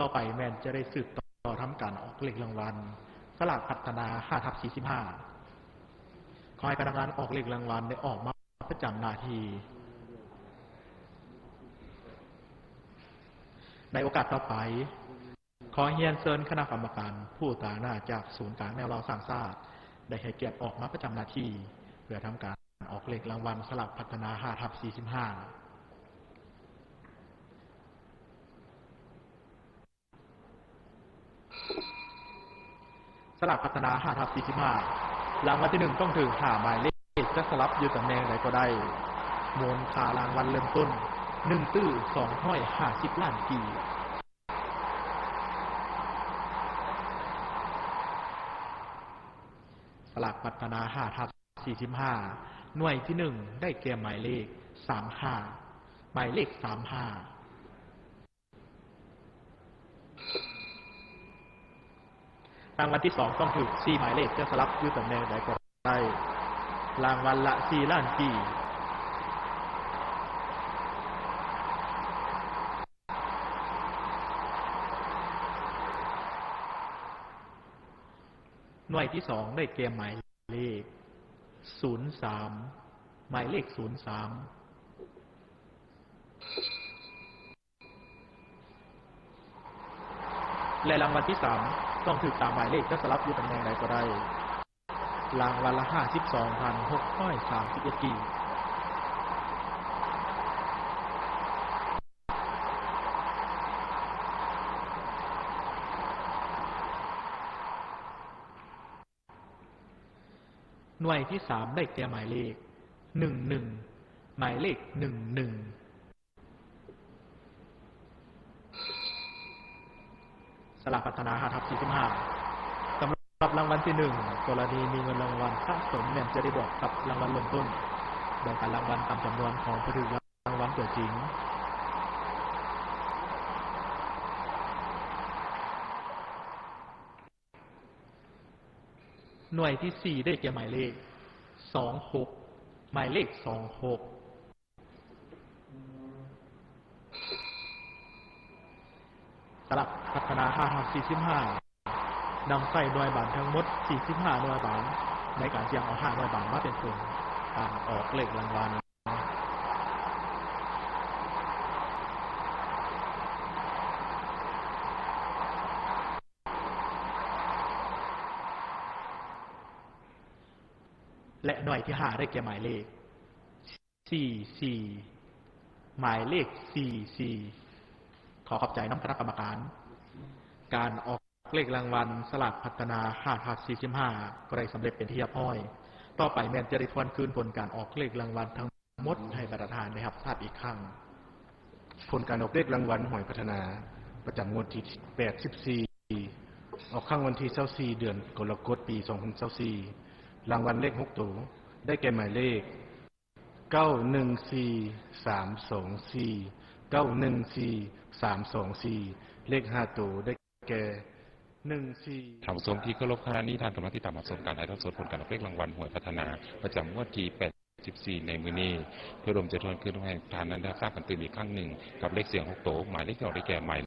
ต่อไปแมนจะได้สืบต่อทำการออกเลขรางวัลสลากพัฒนา5/45ขอให้พนักงานออกเลขรางวัลได้ออกมาประจำหน้าที่ในโอกาสต่อไปขอเรียนเชิญคณะกรรมการผู้ต่างหน้าจากศูนย์กลางแนวเราสร้างชาติได้ให้เกียรติออกมาประจำหน้าที่เพื่อทำการออกเลขรางวัลสลากพัฒนา5/45สลากพัฒนา5/45รางวัลที่1ต้องถึง5หมายเลขจะสลับอยู่ตำแหน่งใดก็ได้มูลค่ารางวัลเริ่มต้น1ตื้อ250 ล้านกีบสลากพัฒนา5/45หน่วยที่1ได้แก่หมายเลข35หมายเลข35รางวัลที่2ต้องถึง4หมายเลขจะสลับอยู่ตำแหน่งใดก็ได้รางวัลละ4 ล้านกีบหน่วยที่2ได้แก่หมายเลข03หมายเลข03และรางวัลที่3ต้องถึงตามหมายเลขจะสลับอยู่ตำแหน่งใดก็ได้รางวัลละ 52,631 กีบหน่วยที่3ได้แก่หมายเลข11หมายเลข11สลากพัฒนา5/45สำหรับรางวัลที่1กรณีมีเงินรางวัลสะสมแมนจะได้บอกกับรางวัลเริ่มต้นแบ่งกันรางวัลตามจำนวนของผู้ถือรางวัลตัวจริงหน่วยที่4ได้แก่หมายเลข26หมายเลข26สลากพัฒนา5/45นำใส่หน่วยบาททั้งหมด45หน่วยบาทในการเสี่ยงเอา5หน่วยบาทมาเป็นส่วนการออกเลขรางวัลและหน่วยที่5ได้แก่หมายเลข44หมายเลข44ขอขอบใจน้ำคณะกรรมการการออกเลขรางวัลสลากพัฒนา5/45ก็ได้สำเร็จเป็นที่เรียบร้อยต่อไปแมนจะได้ทวนคืนผลการออกเลขรางวัลทั้งหมดให้ประธานได้รับทราบอีกครั้งผลการออกเลขรางวัลหวยพัฒนาประจำงวดที่84ออกข้างวันที่24เดือนกรกฎาคมปี2024รางวัลเลข6ตัวได้แก่หมายเลข914324 914324เลข5ตัวได้แก่14ท่านผู้ชมที่เคารพขณะนี้ท่านกำลังติดตามรับชมการถ่ายทอดสดผลการออกเลขรางวัลหวยพัฒนาประจำงวดที่84ในมื้อนี้เพื่อรวมจะทวนคืนให้ทานนั้นได้ทราบกันตื่นอีกครั้งหนึ่งกับเลขเสียง6ตัวหมายเลขที่ออกได้แก่หมาย